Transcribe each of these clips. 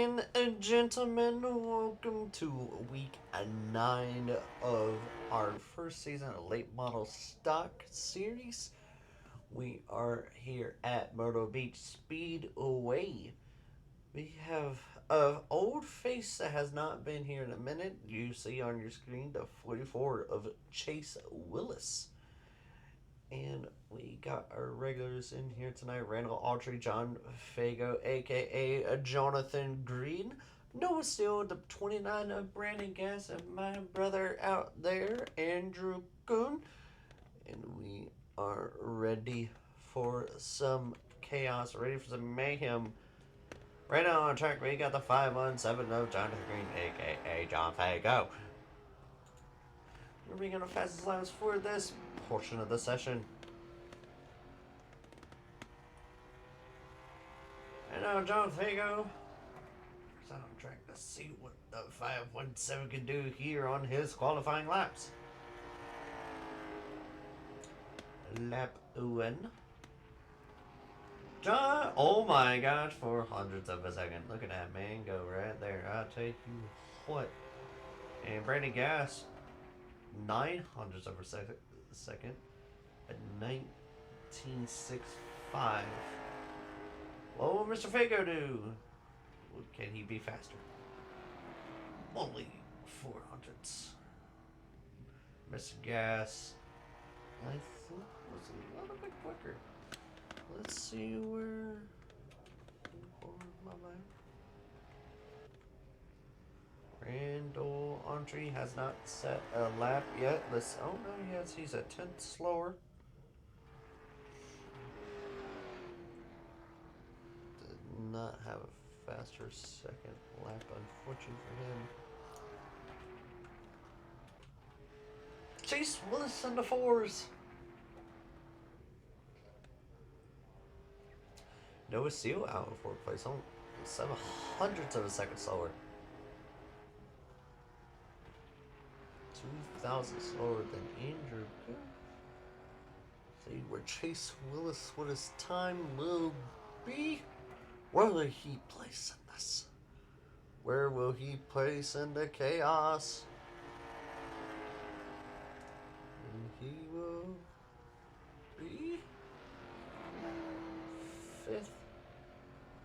and gentlemen, welcome to week 9 of our first season of Late Model Stock Series. We are here at Myrtle Beach Speedway. We have an old face that has not been here in a minute. You see on your screen the 44 of Chase Willis. And we got our regulars in here tonight. Randall Autry, John Fago, a.k.a. Jonathan Green. Noah Steele, the 29 of Brandon Gass, and my brother out there, Andrew Kuhn. And we are ready for some chaos, ready for some mayhem. Right now on track, we got the 517 of Jonathan Green, a.k.a. John Fago. We're bringing the fastest laps for this portion of the session. And now John Fago is on track to see what the 517 can do here on his qualifying laps. Lap 1. John, oh my gosh, 400ths of a second. Look at that man go right there. I'll tell you what. And Brandon Gass, 900ths of a second at 19.65. What will Mr. Fago do? Can he be faster? Only 400ths. Mr. Gas, I think, was a little bit quicker. Let's see where. My mind. Randall Autry has not set a lap yet. Let's. Oh no, yes, he's a tenth slower. Did not have a faster second lap, unfortunately for him. Chase Willis in the fours. Noah Steele out in fourth place, on 700ths of a second slower. 2,000 slower than Andrew. See where Chase Willis, what his time will be. Where will he place in this? Where will he place in the chaos? And he will be fifth.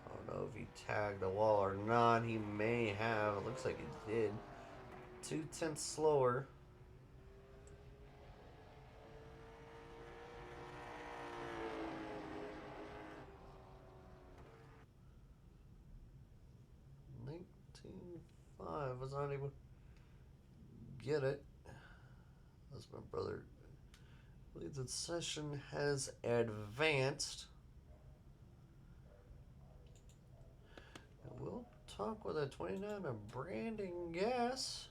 I don't know if he tagged the wall or not. He may have. It looks like he did. 2/10 slower. I was not able to get it. As my brother believes the session has advanced. And we'll talk with a 29 of Brandon Gass.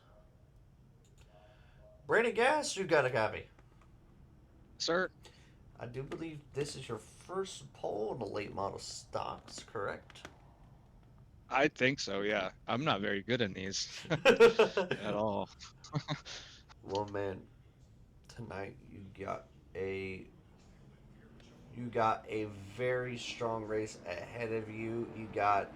Brandon Gass, you got a copy. Sir, I do believe this is your first poll in the late model stocks, correct? I think so, yeah. I'm not very good in these at all. Well, man, tonight you got a very strong race ahead of you. You got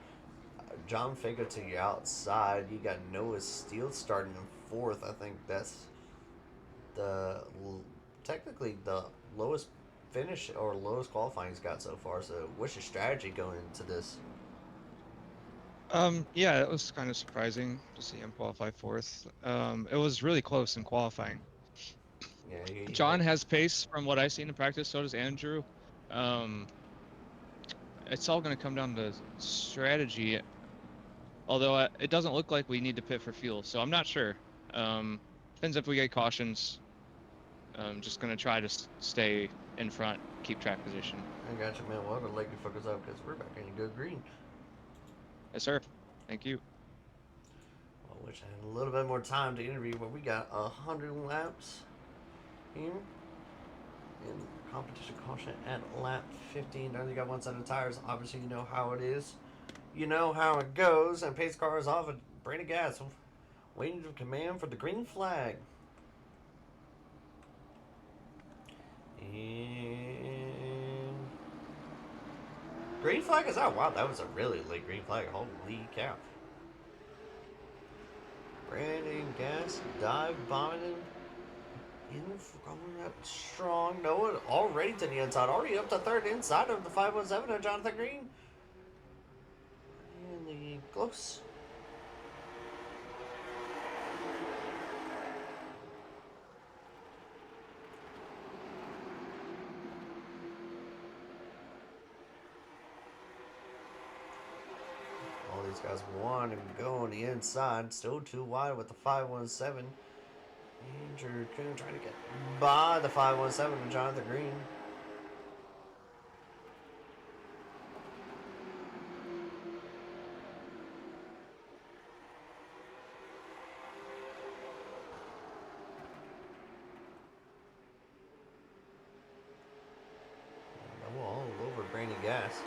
John Fago to your outside. You got Noah Steele starting in fourth. I think that's the technically the lowest finish or lowest qualifying he's got so far. So, what's your strategy going into this? Yeah, it was kind of surprising to see him qualify fourth. It was really close in qualifying. Yeah, he John had. has pace from what I've seen in practice, so does Andrew. Um, it's all going to come down to strategy, although it doesn't look like we need to pit for fuel, so I'm not sure. Depends if we get cautions. Just going to try to stay in front, keep track position. I got you, man. Well, I'm gonna let you focus up because we're back in good green. Yes, sir. Thank you. I wish I had a little bit more time to interview, but we got 100 laps here in competition caution at lap 15. They only got one set of tires. Obviously, you know how it is. You know how it goes. And pace car is off at Brandon Gas, waiting to command for the green flag. And green flag is out. Wow, that was a really late green flag. Holy cow. Brandon Gas, dive bombing in, going up strong. Noah already to the inside, already up to third inside of the 517 of Jonathan Green. And the close. All these guys want to go on the inside. Still too wide with the 517. Andrew Kuhn trying to get by the 517 of Jonathan Green. Noah all over Brandon Gas.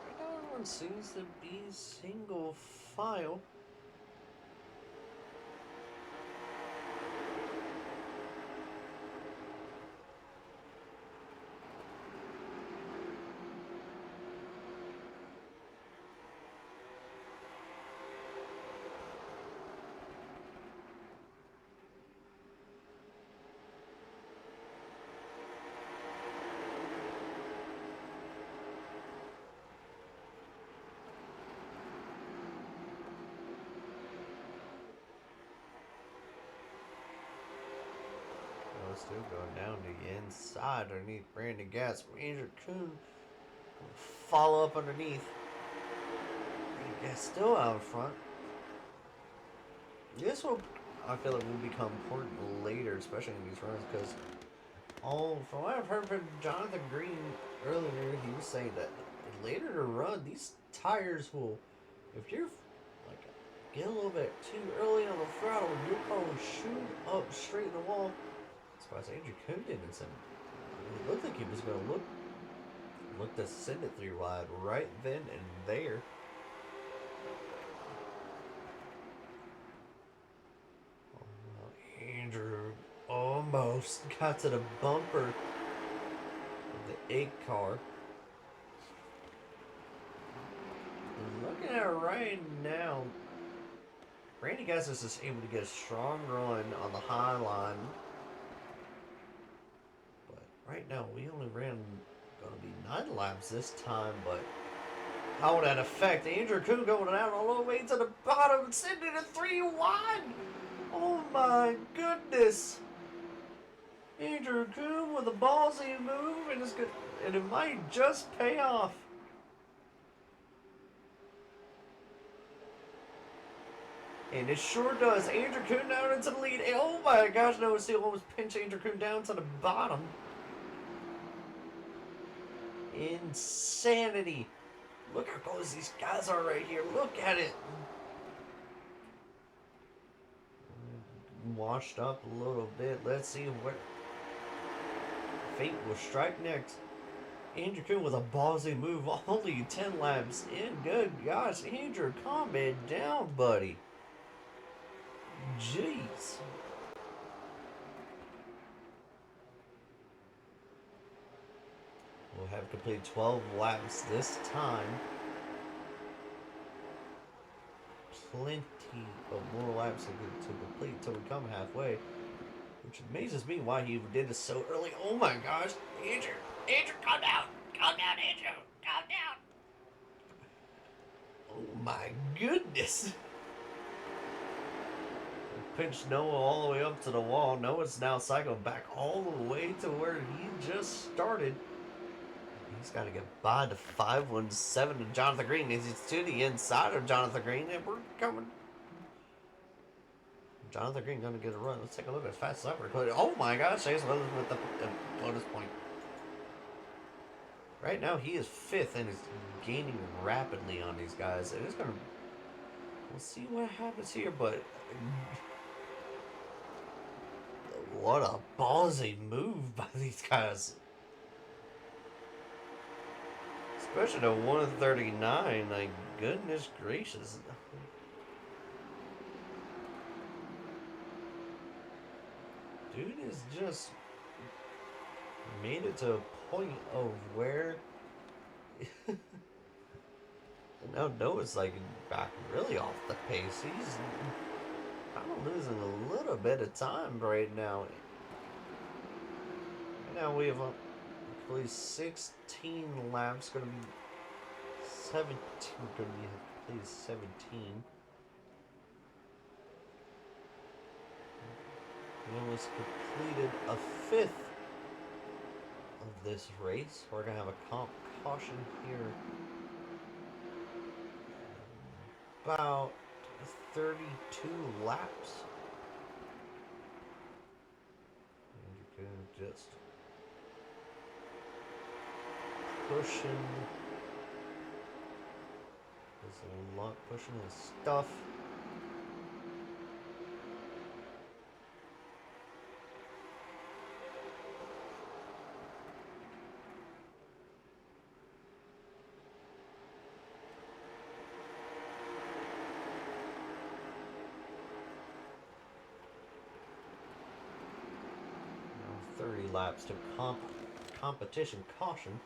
Right now everyone seems to be single file. Still going down the inside underneath Brandon Gas. Andrew Kuhn follow up underneath. Brandon Gas still out in front. This will, I feel like, will become important later, especially in these runs, because from what I've heard from Jonathan Green earlier, he was saying that later to run, these tires will, if you're like get a little bit too early on the throttle, your car will shoot up straight in the wall. That's why Andrew Kuhn didn't send it. It looked like he was going to look to send it 3 wide right then and there. Oh, Andrew almost got to the bumper of the 8 car. And looking at it right now, Randy Gas is just able to get a strong run on the high line. Right now, we only ran going to be 9 laps this time, but how would that affect Andrew Kuhn going out all the way to the bottom and sending it 3 wide? Oh my goodness! Andrew Kuhn with a ballsy move, and it might just pay off. And it sure does. Andrew Kuhn down into the lead. Oh my gosh, no, Seal almost pinched Andrew Kuhn down to the bottom. Insanity. Look how close these guys are right here. Look at it. Washed up a little bit. Let's see what fate will strike next. Andrew Kuhn with a ballsy move. Only 10 laps in. Good gosh, Andrew, calm it down, buddy. Jeez. We'll have completed 12 laps this time. Plenty of more laps to complete until we come halfway. Which amazes me why he did this so early. Oh my gosh. Andrew, calm down. Calm down, Andrew. Calm down. Oh my goodness. Pinched Noah all the way up to the wall. Noah's now cycling back all the way to where he just started. He's got to get by the 517 of Jonathan Green. He's to the inside of Jonathan Green, and we're coming. Jonathan Green going to get a run. Let's take a look at fast lap record. Oh my gosh, Chase Williams with the bonus point. Right now, he is 5th and is gaining rapidly on these guys. It is going to. We'll see what happens here, but. What a ballsy move by these guys. Especially the 139, like, goodness gracious. Oh, 139 Dude is just made it to a point of where now Noah's like back really off the pace. He's kind of losing a little bit of time right now. Now we have, I believe, 16 laps. Going to be 17. Going to be, I believe, 17. We almost completed a fifth of this race. We're going to have a caution here. About 32 laps. And you can just pushing. There's a lot pushing his stuff. Now 30 laps to competition caution.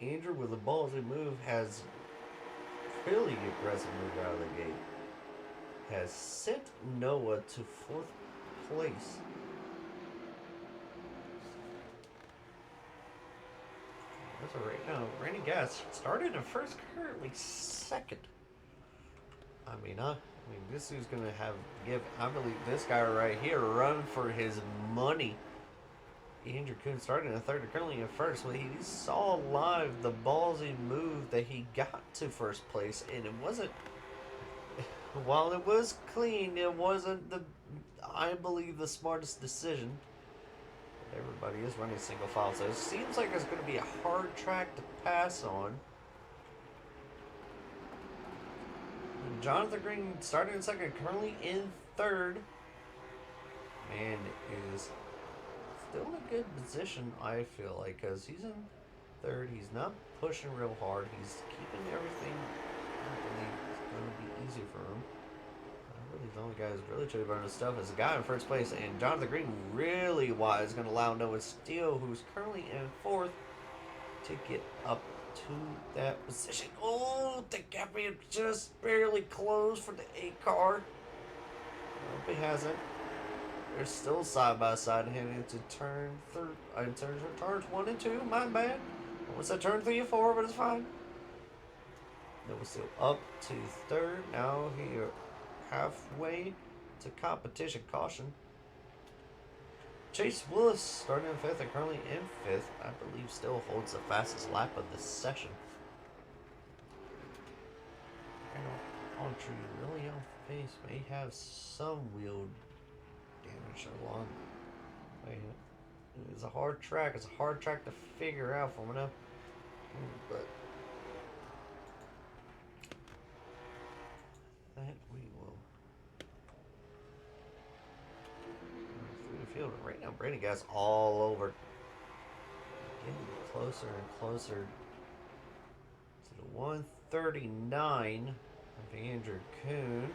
Andrew with a ballsy move has really aggressive move out of the gate. Has sent Noah to fourth place. That's all right now. Randy Gass started in first, currently second. I mean, this dude's gonna give. I believe this guy right here a run for his money. Andrew Kuhn started in third, currently in first. Well, he saw live the ballsy move that he got to first place, and it wasn't. While it was clean, it wasn't I believe, the smartest decision. Everybody is running single file, so it seems like it's going to be a hard track to pass on. Jonathan Green started in second, currently in third, and is still in a good position, I feel like, because he's in third. He's not pushing real hard. He's keeping everything, I believe, it's going to be easy for him. Really, the only guy who's really trying to burn his stuff is the guy in first place, and Jonathan Green really wise going to allow Noah Steele, who's currently in fourth, to get up to that position. Oh, the gap being just barely closed for the 8 car. Nope, he hasn't. They're still side by side heading into turn third. Turns 1 and 2. My bad. What's that, turn 3 and 4? But it's fine. Noah Steele up to third. Now here, halfway to competition caution. Chase Willis starting in fifth and currently in fifth. I believe still holds the fastest lap of the session. On tree, really off pace. May have some wheel damage along. It's a hard track. It's a hard track to figure out for me now. But that we will. Through the field right now. Brandon Gas all over. Getting closer and closer to the 139 of Andrew Kuhn.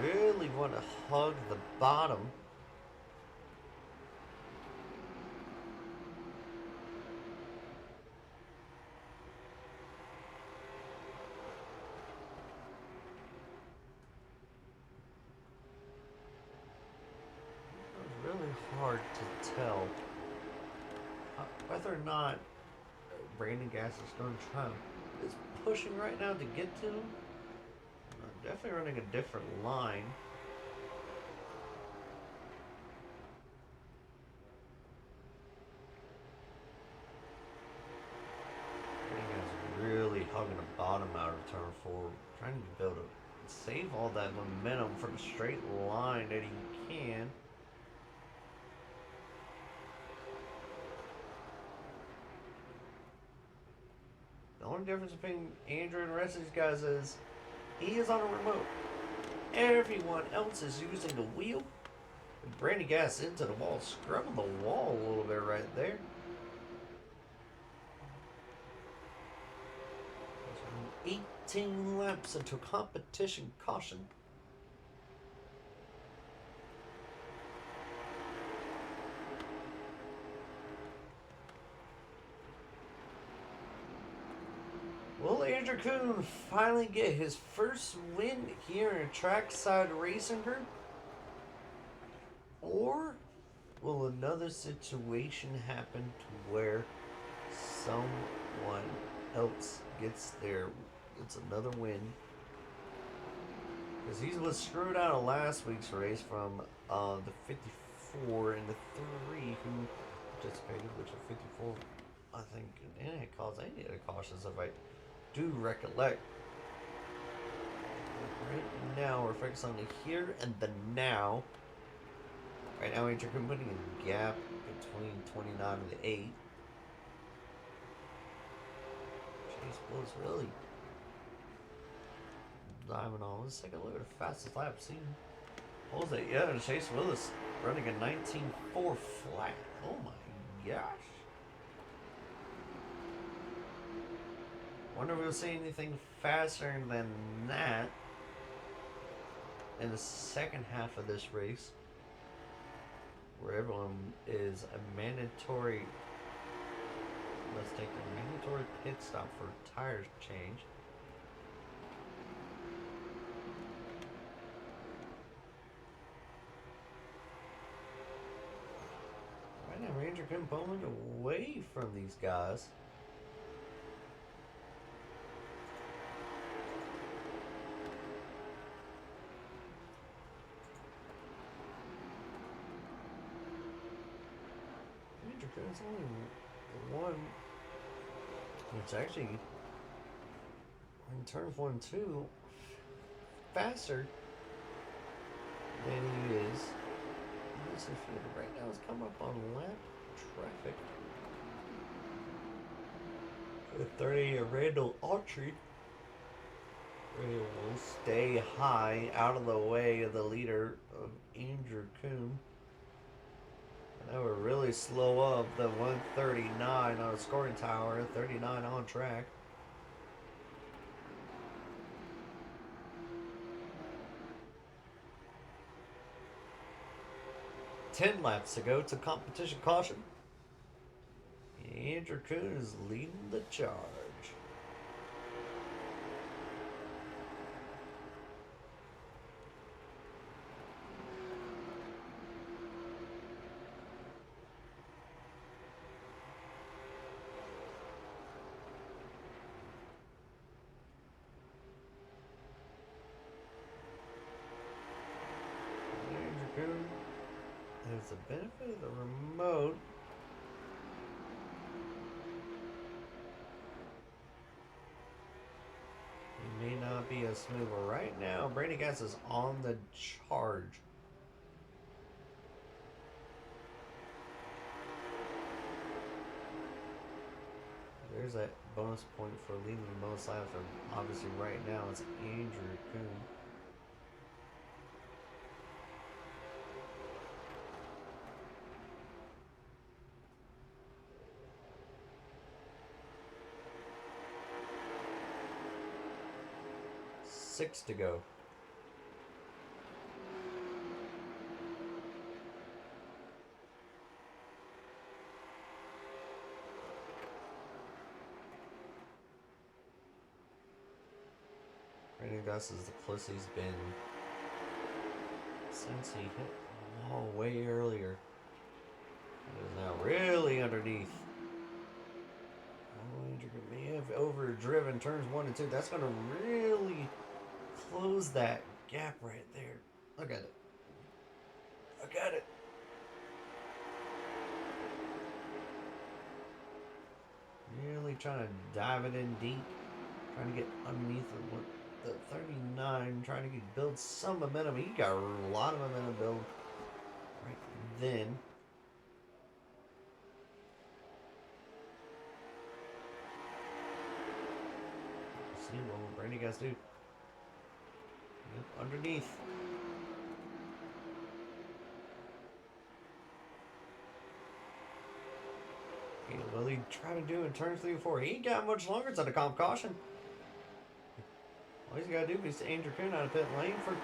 Really want to hug the bottom. It's really hard to tell whether or not Brandon Gas is going to try is pushing right now to get to him. Definitely running a different line. Really hugging the bottom out of turn 4, trying to be able to save all that momentum for the straight line that he can. only difference between Andrew and the rest of these guys is he is on a remote. Everyone else is using the wheel. Brandy gas into the wall, scrubbing the wall a little bit right there. 18 laps into competition caution. Will Andrew Kuhn finally get his first win here in Trackside Racing Group? Or will another situation happen to where someone else gets another win? Because he was screwed out of last week's race from the 54 and the 3 who participated, which are 54, I think, and it caused any of the cautions if I do recollect. Right now, we're focused on the here and the now. Right now, we're putting a gap between 29 and the 8. Chase Willis really diving on. Let's take a look at the fastest lap seen. What was it? Yeah, Chase Willis running a 19.4 flat. Oh my gosh. Wonder if we'll see anything faster than that in the second half of this race, where everyone is a mandatory. Let's take a mandatory pit stop for tire change. Right now, Ranger couldn't pulling away from these guys. It's only one. It's actually in turns 1 and 2 faster than he is. Right now, it's come up on lap traffic. The 30 Randall Autry will stay high out of the way of the leader of Andrew Kuhn. They were really slow up the 139 on a scoring tower, 39 on track. Ten laps to go to competition caution. Andrew Kuhn is leading the charge. There's the benefit of the remote. It may not be as smooth, but right now, Brady Gas is on the charge. There's that bonus point for leading the most laps. Obviously, right now, it's Andrew Kuhn. Six to go. Brandon Gus is the closest he's been since he hit the wall way earlier. It is now really underneath. Andrew may have overdriven turns 1 and 2. That's going to really close that gap right there. Look at it. Look at it. Really trying to dive it in deep. Trying to get underneath the 39. Trying to build some momentum. He got a lot of momentum build right then. See what Brandy guys do. Yep, underneath. Okay, what he trying to do in turn 3 and 4? He ain't got much longer. It's under comp caution. All he's got to do is Andrew Kuhn out of pit lane for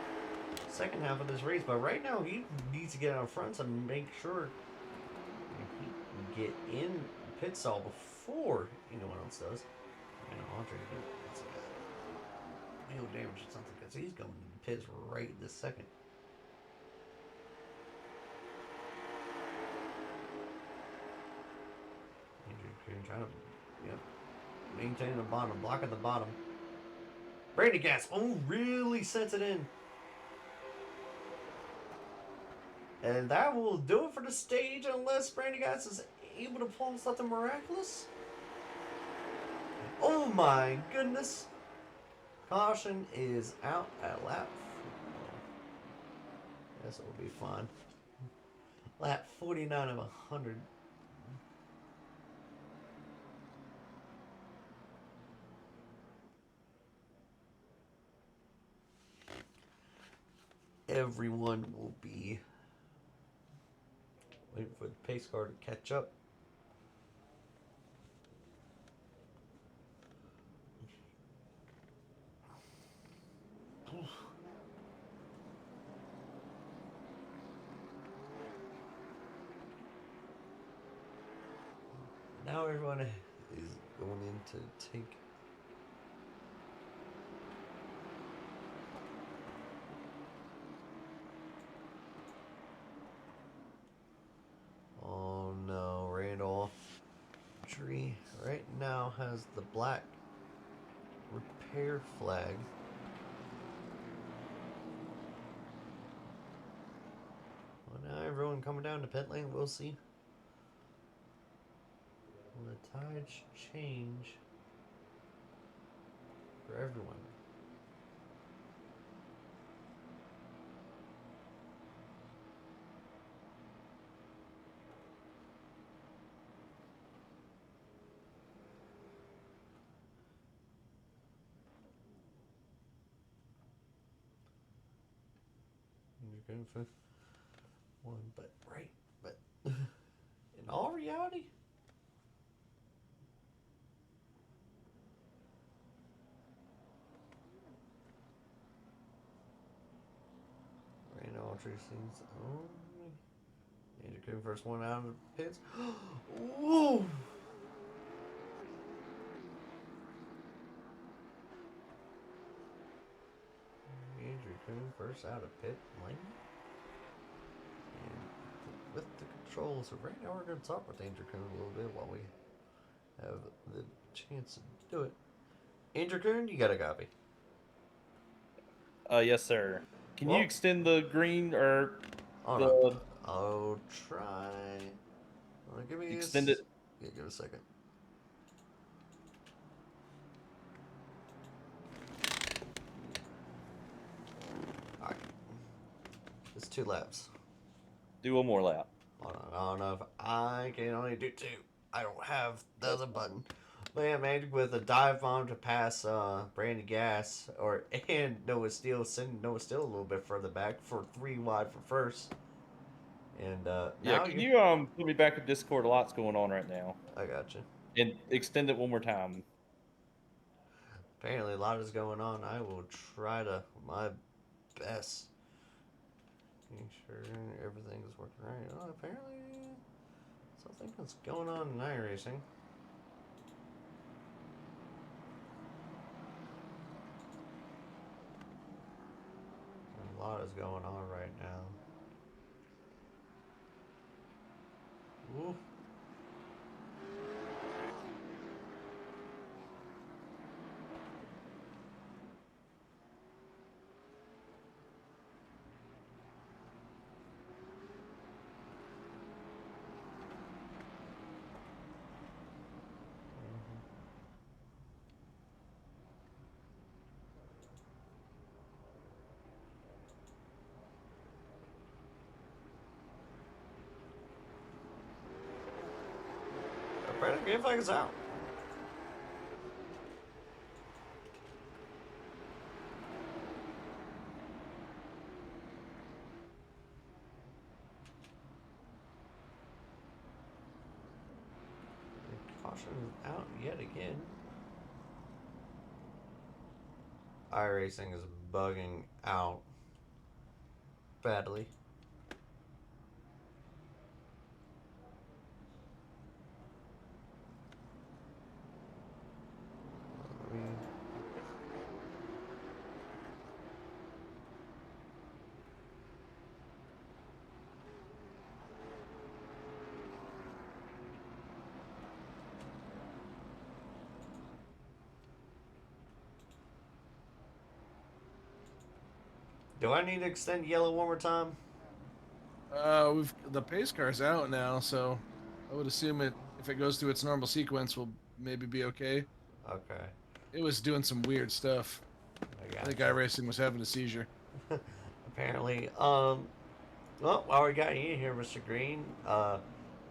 second half of this race. But right now, he needs to get out front and make sure he can get in pit stall before anyone else does. You know, Andre gets real damage or something because he's going to pits right this second. Andrew Kuhn trying to, yep, maintain the bottom, blocking the bottom. Brady Gas, oh, really sets it in. And that will do it for the stage unless Brandy Gas is able to pull something miraculous. Oh my goodness. Caution is out at lap. Yes, it will be fun. Lap 49 of 100. Everyone will be waiting for the pace car to catch up. Now everyone is going in to take. Oh no, Randolph Tree right now has the black repair flag. Well, now everyone coming down to pit lane, we'll see. Will the tides change for everyone? You're going for one, but right, but in all reality, right now, all three scenes. Oh, Andrew Coon first one out of the pits. Whoa! Andrew Coon first out of pit lane. And with the controls, so right now we're going to talk with Andrew Coon a little bit while we have the chance to do it. Andrew Coon, you got a copy? Yes, sir. Can Well, you extend the green or hold the on. I'll try. Give me extend it? Yeah, give it a second. Alright. It's 2 laps. Do one more lap. Hold on. I don't know if I can only do 2. I don't have the That's other button. But yeah, man, with a dive bomb to pass Brandy Gas and Noah Steele, send Noah Steele a little bit further back for 3 wide for first. And Yeah, now can you. you put me back in Discord? A lot's going on right now, I got you. and extend it one more time. Apparently, a lot is going on. I will try to my best. Make sure everything is working right. Oh, apparently, something's going on in iRacing. A lot is going on right now. Ooh. Apparently, game flag is out. Caution is out yet again. iRacing is bugging out badly. I mean, do I need to extend yellow one more time? The pace car's out now, so I would assume it if it goes through its normal sequence, will maybe be okay. Okay. It was doing some weird stuff. I think iRacing was having a seizure. Apparently. Well, while we got you here, Mr. Green,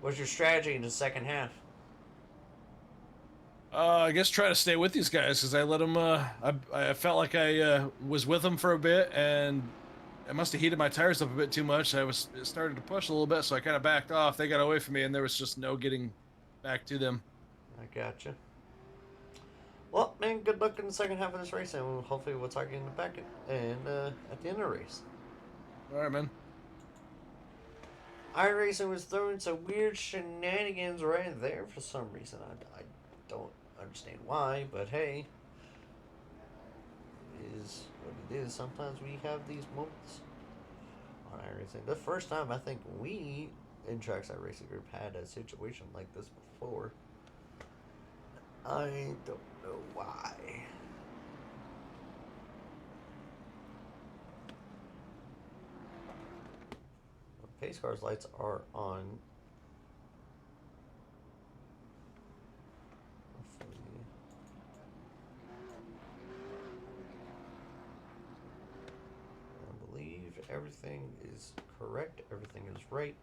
what's your strategy in the second half? I guess try to stay with these guys because I let them. I felt like I was with them for a bit, and I must have heated my tires up a bit too much. It started to push a little bit, so I kind of backed off. They got away from me, and there was just no getting back to them. I gotcha. Well, man, good luck in the second half of this race, and hopefully we'll talk in the back and at the end of the race. All right, man. iRacing was throwing some weird shenanigans right there for some reason. I don't understand why, but hey, it is what it is. Sometimes we have these moments on iRacing. The first time I think we in Trackside Racing Group had a situation like this before. I don't know why. The pace car's lights are on. Hopefully. I believe everything is correct. Everything is right.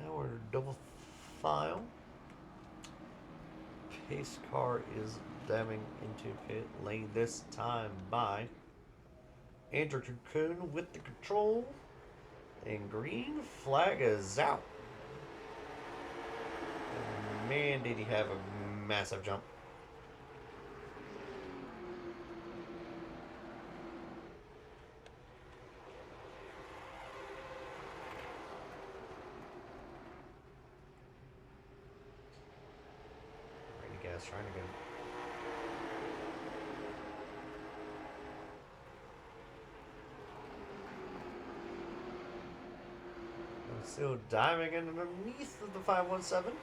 Now we're double file. Pace car is diving into pit lane this time by Andrew Cocoon with the control. And green flag is out. And man, did he have a massive jump. Trying to get him. I'm still diving in underneath the 517.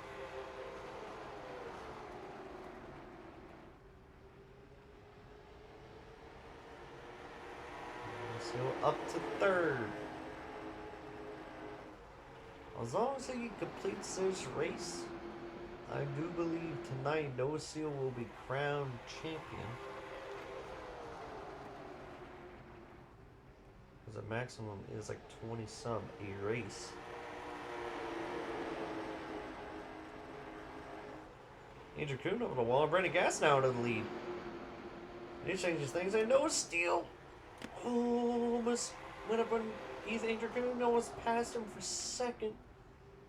Still up to third. As long as he completes this race, I do believe tonight Noah Seal will be crowned champion. Because the maximum is like 20 some a race. Andrew Kuhn over the wall. Brandon Gas now into the lead. He changes things. And Noah Steele almost went up on Andrew Kuhn. Almost passed him for second.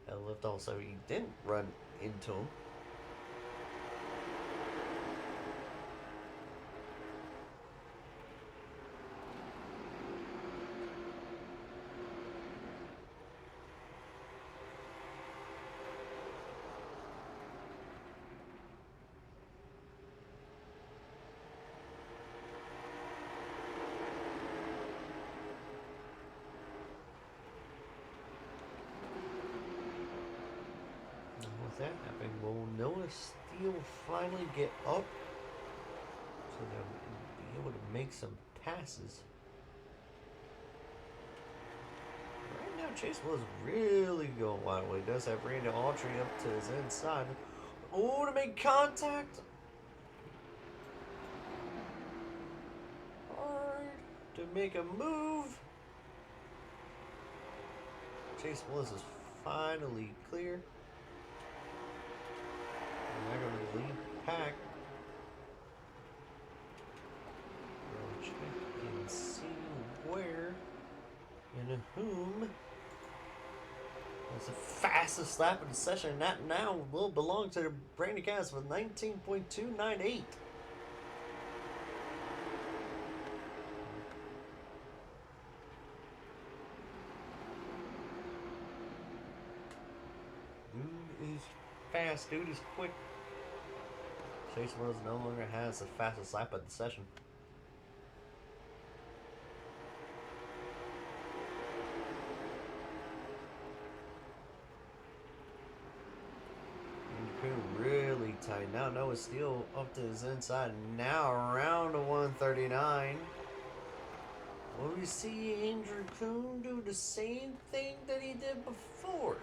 That lift also he didn't run into him. With that happening, will Noah Steele finally get up so they'll be able to make some passes? Right now, Chase was really going wild. He does have Randy Autry up to his inside. Oh, to make contact! to make a move. Chase Willis is finally clear. And they're going to lead pack. We'll check and see where and whom. It's the fastest lap of the session, and that now will belong to Brandy Cass with 19.298. Dude is fast, dude is quick. Chase Willis no longer has the fastest lap of the session. Really tight. Now Noah Steele up to his inside. Now around to 139. Will we see Andrew Kuhn do the same thing that he did before?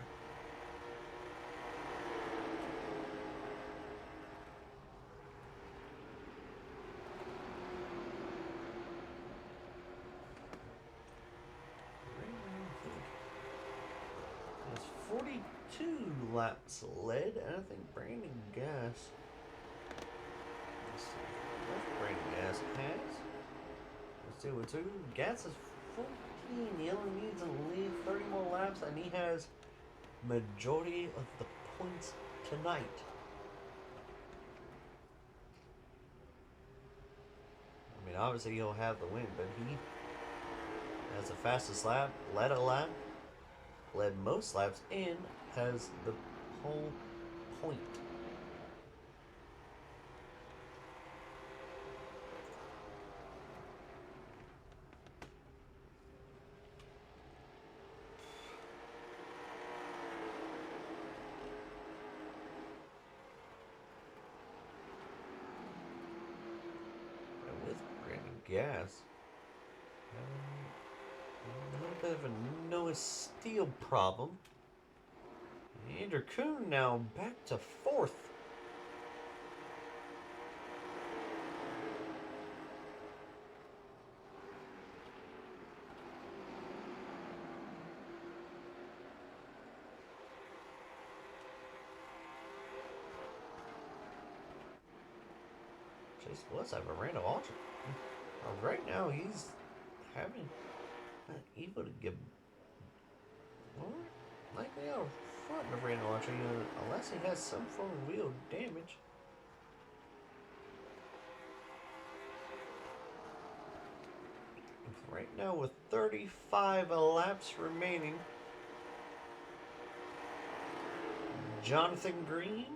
There's 42 laps led, and I think Brandon Gass. Let's see what Brandon Gass has. Let's see what two. Gass is 14. He only needs to lead 30 more laps, and he has majority of the points tonight. I mean, obviously he'll have the win, but he has the fastest lap, led a lap, led most laps, and has the whole point. And with Brandon Gass, a little bit of a Noah Steele problem. Andrew Kuhn now back to fourth. Chase Bliss have a random alternate. Right now he's having able to get more likely out front of Randall Archer, unless he has some form of wheel damage. Right now with 35 laps remaining, Jonathan Green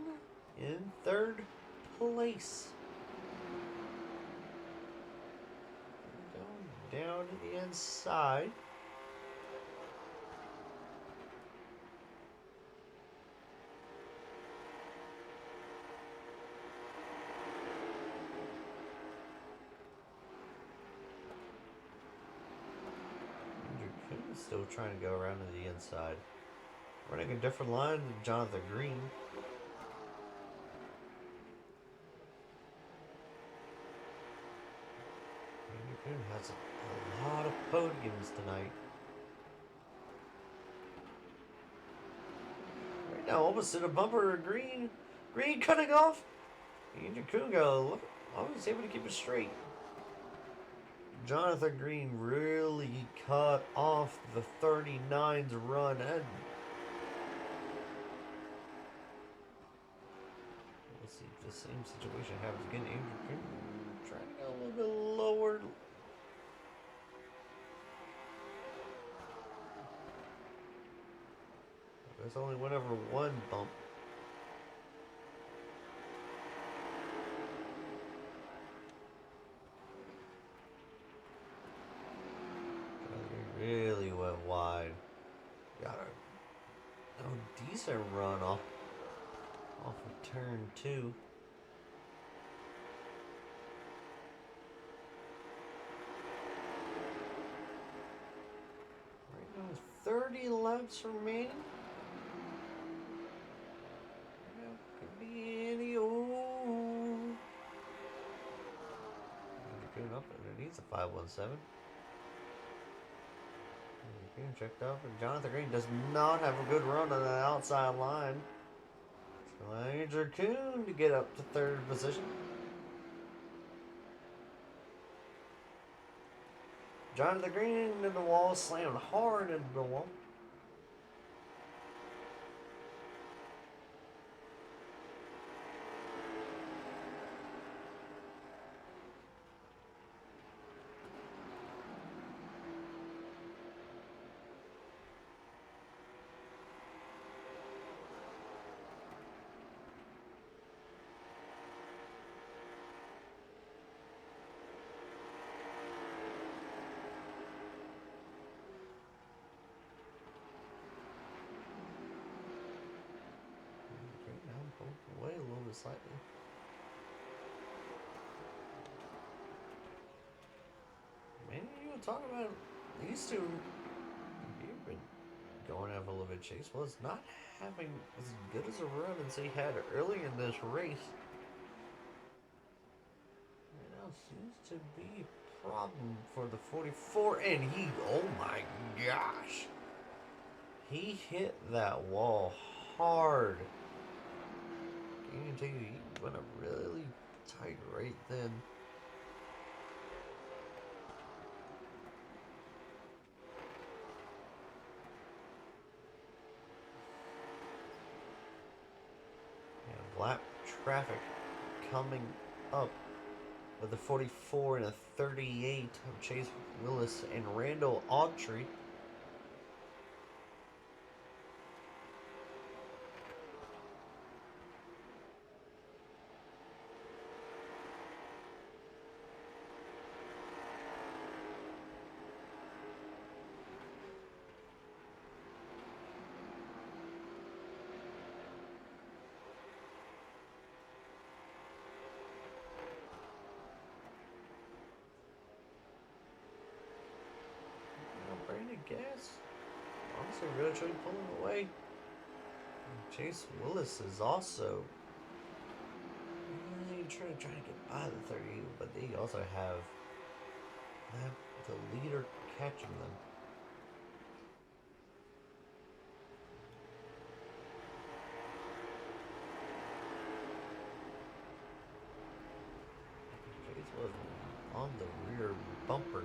in third place. Going down to the inside. Still trying to go around to the inside. Running a different line than Jonathan Green. Andrew Green has a lot of podiums tonight. Right now, almost to the bumper of Green. Green cutting off. Andrew Kuhn almost able to keep it straight. Jonathan Green really cut off the 39's run. And let's see if the same situation happens again. Andrew Green trying to go a little bit lower. There's only went over one bump. Really went wide. Got a decent run off of turn 2. Right now, 30 laps remaining. Could be any. Oh, good up underneath the 517. Being checked up, and Jonathan Green does not have a good run on the outside line. So Andrew Kuhn to get up to third position. Jonathan Green into the wall, slammed hard into the wall. Away a little bit slightly. Man, you want to talk about these two? You've been going out a little bit. Chase was not having as good as a run as he had early in this race. Right now seems to be a problem for the 44, and he, oh my gosh, he hit that wall hard. Can't tell you, he went up really tight right then. And lap traffic coming up with a 44 and a 38 of Chase Willis and Randall Autry. Brandon Gas, honestly, really trying pulling away. Chase Willis is also really trying to get by the 30, but they also have the leader catching them. Chase Willis on the rear bumper.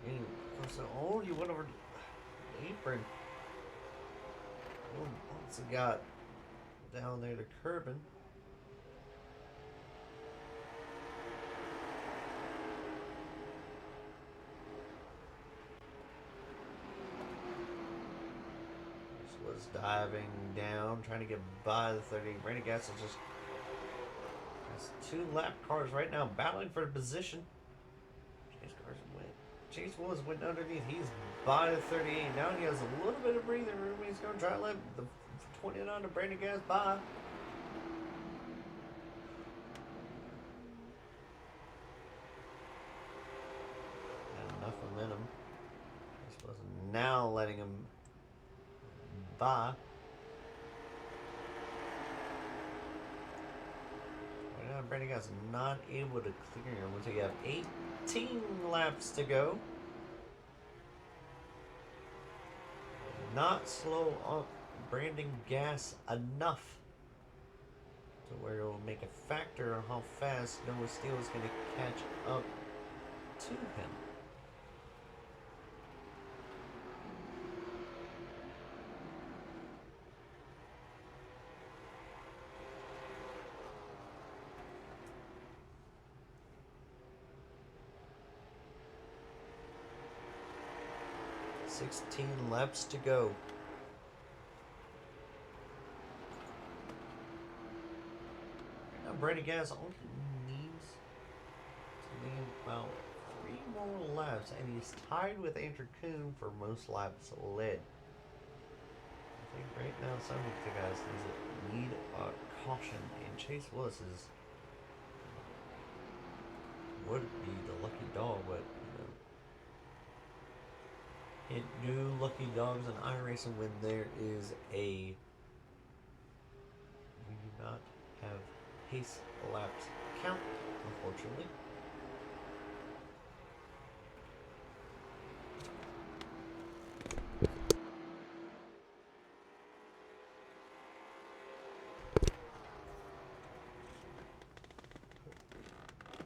And so, oh, you went over the apron. Once it got down there to curbing. This was diving down, trying to get by the 30. Brandon Gas is just has two lap cars right now battling for the position. Chase Willis went underneath. He's by the 38. Now he has a little bit of breathing room. He's going to try to let the 29 to Brandon Gas by. Had enough momentum. Chase Willis now letting him by. Right now, Brandon Gas not able to clear him until you have 18 laps to go. Not slow up Brandon Gas enough to where it will make a factor on how fast Noah Steele is going to catch up to him. $16 laps to go. Now Brandon Gas only needs to leave about 3 more laps, and he's tied with Andrew Kuhn for most laps led. I think right now some of the guys need a caution, and Chase Willis would be the lucky dog, but hit new lucky dogs in iRacing when there is we do not have pace laps count, unfortunately.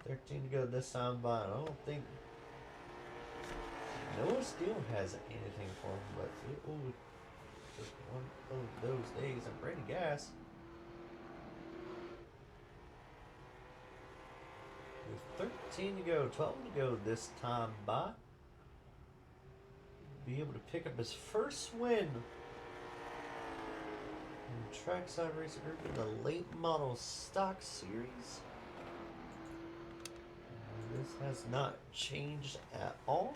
13 to go this time, but I don't think Noah Steele has anything for him, but it will just one of those days. And Brady Gas with 13 to go, 12 to go this time by. Be able to pick up his first win in Trackside Racing Group in the late model stock series. This has not changed at all.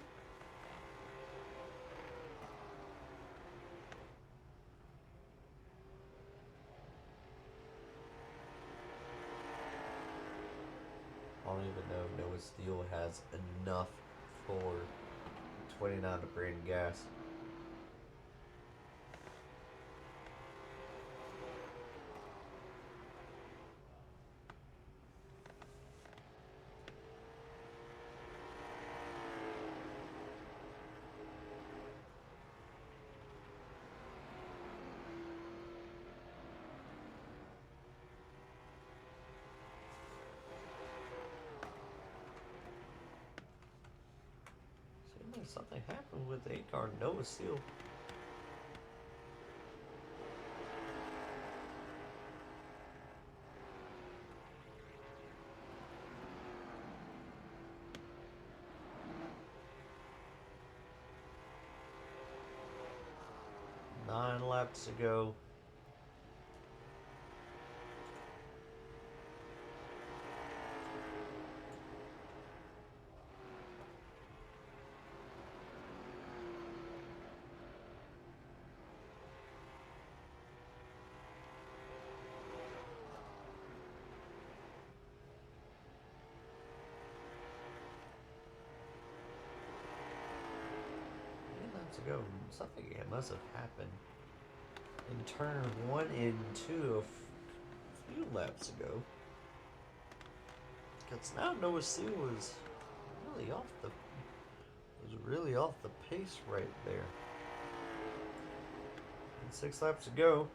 I don't even know if Noah Steele has enough for 29 to Brandon Gas. Seems like something happened with the car Noah Steele. Nine laps to go. To go. Something must have happened in turn 1 and 2 a few laps ago. Because now Noah Steele was really off the pace right there. And 6 laps to go.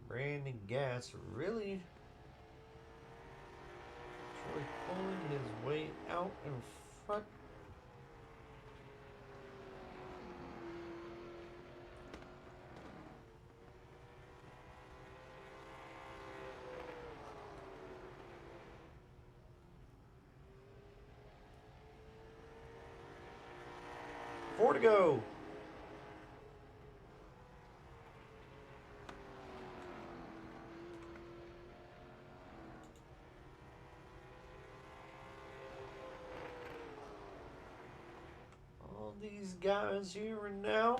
Brandon Gas really pulling his way out in front. Four to go. These guys here and now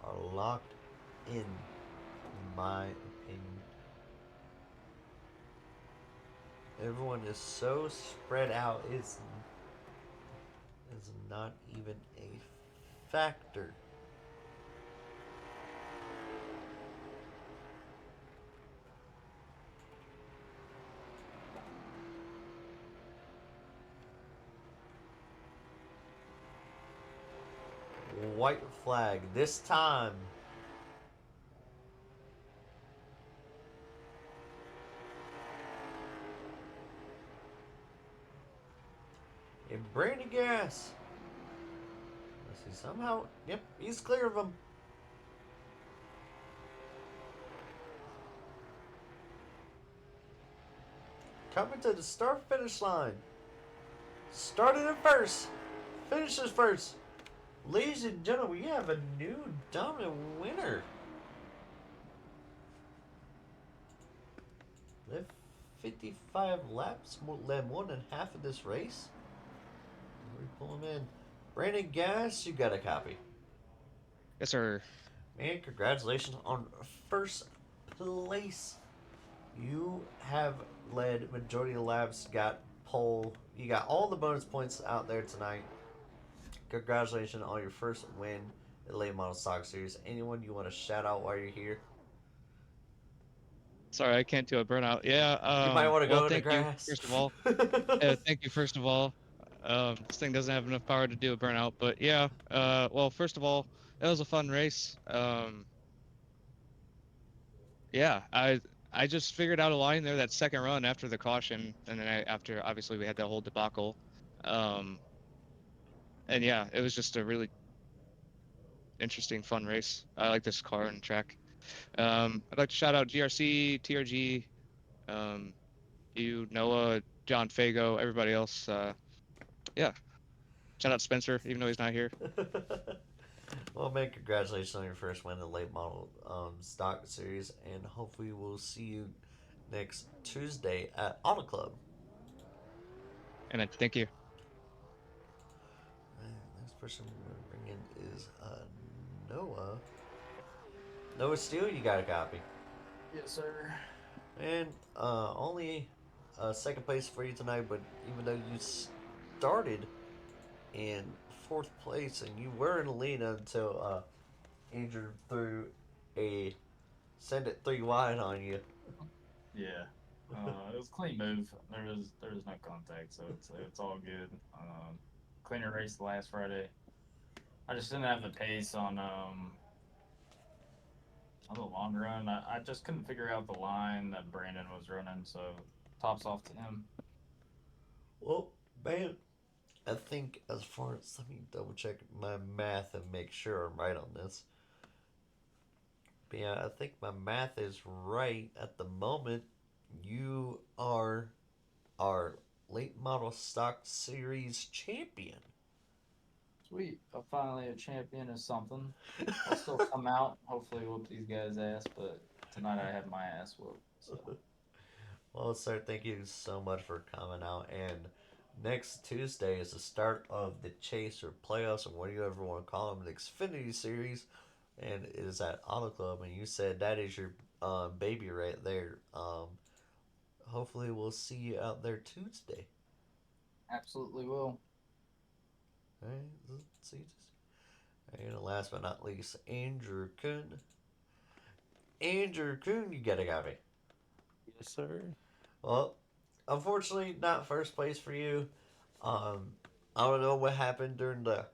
are locked in my opinion. Everyone is so spread out, it's not even a factor. White flag this time. And Brandon Gas. Let's see, somehow, yep, he's clear of him. Coming to the start finish line. Started in first. Finishes first. Ladies and gentlemen, we have a new dominant winner. Led 55 laps, led more than half of this race. We pull him in. Brandon Gas, you got a copy. Yes, sir. Man, congratulations on first place. You have led majority of laps, got pole. You got all the bonus points out there tonight. Congratulations on your first win in the late model stock series. Anyone you want to shout out while you're here? Sorry, I can't do a burnout. Yeah. You might want to Well, go in the thank you grass. first of all. Thank you first of all. This thing doesn't have enough power to do a burnout, but yeah. Well, first of all, it was a fun race. Yeah, I just figured out a line there that second run after the caution, and then after obviously we had that whole debacle. Um, and yeah, it was just a really interesting, fun race. I like this car and track. I'd like to shout out GRC, TRG, um, you, Noah, John Fago, everybody else. Yeah, shout out Spencer, even though he's not here. Well, man, congratulations on your first win in the late model stock series, and hopefully we'll see you next Tuesday at Auto Club. And then thank you. Next person we're bringing is Noah. Noah Steele, you got a copy. Yes, sir. And only second place for you tonight, but even though you started in fourth place and you were in the lead until Andrew threw a send it three wide on you. Yeah. It was a clean move. There was no contact, so it's all good. Cleaner race last Friday. I just didn't have the pace on the long run. I just couldn't figure out the line that Brandon was running, so tops off to him. Well, man, I think as far as let me double check my math and make sure I'm right on this. But yeah, I think my math is right at the moment. You are our late model stock series champion. Sweet. I'm finally a champion of something. I'll still come out, hopefully whoop these guys' ass, but tonight I have my ass whooped. So Well, sir, thank you so much for coming out. And next Tuesday is the start of the Chase or playoffs, or whatever you ever want to call them, the Xfinity Series, and it is at Auto Club. And you said that is your baby right there. Hopefully, we'll see you out there Tuesday. absolutely will. All right, let's see. And last but not least, Andrew Kuhn. Andrew Kuhn, you gotta got me. Yes, sir. Well, unfortunately, not first place for you. Um, I don't know what happened during the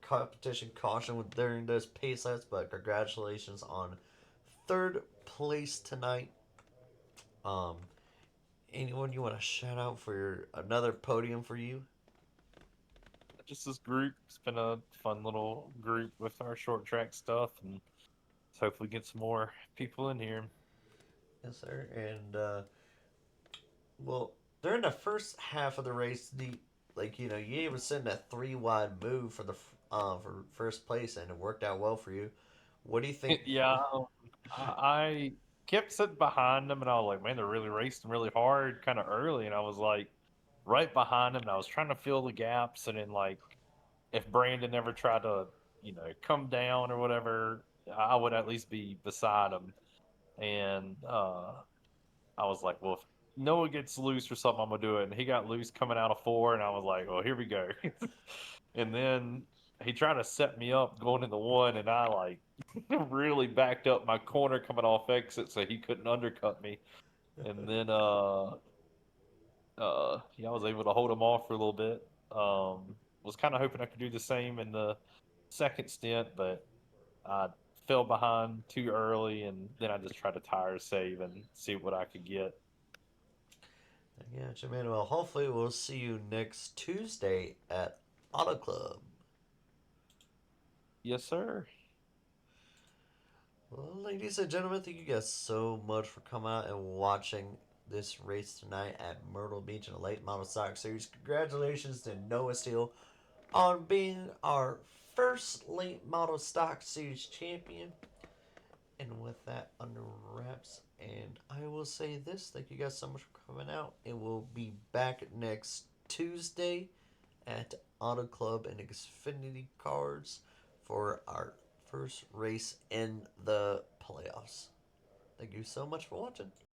competition caution during those pace sets, but congratulations on third place tonight. Um, anyone you want to shout out for another podium for you? Just this group. It's been a fun little group with our short track stuff, and let's hopefully get some more people in here. Yes, sir. And well, during the first half of the race, you even send that three wide move for the for first place, and it worked out well for you. What do you think? Yeah, I kept sitting behind them, and I was like, man, they're really racing really hard, kind of early, and I was like right behind them, and I was trying to fill the gaps, and then like if Brandon ever tried to, come down or whatever, I would at least be beside him, and I was like, well, if Noah gets loose or something, I'm gonna do it. And he got loose coming out of four, and I was like, well, here we go. And then he tried to set me up going into one, and I like really backed up my corner coming off exit so he couldn't undercut me. And then yeah, I was able to hold him off for a little bit. Was kind of hoping I could do the same in the second stint, but I fell behind too early, and then I just tried to tire save and see what I could get. Yeah, man. Well, hopefully we'll see you next Tuesday at Auto Club. Yes, sir. Well, ladies and gentlemen, thank you guys so much for coming out and watching this race tonight at Myrtle Beach in the late model stock series. Congratulations to Noah Steele on being our first late model stock series champion. And with that under wraps, and I will say this: thank you guys so much for coming out. And we'll be back next Tuesday at Auto Club and Xfinity Cars for our first race in the playoffs. Thank you so much for watching.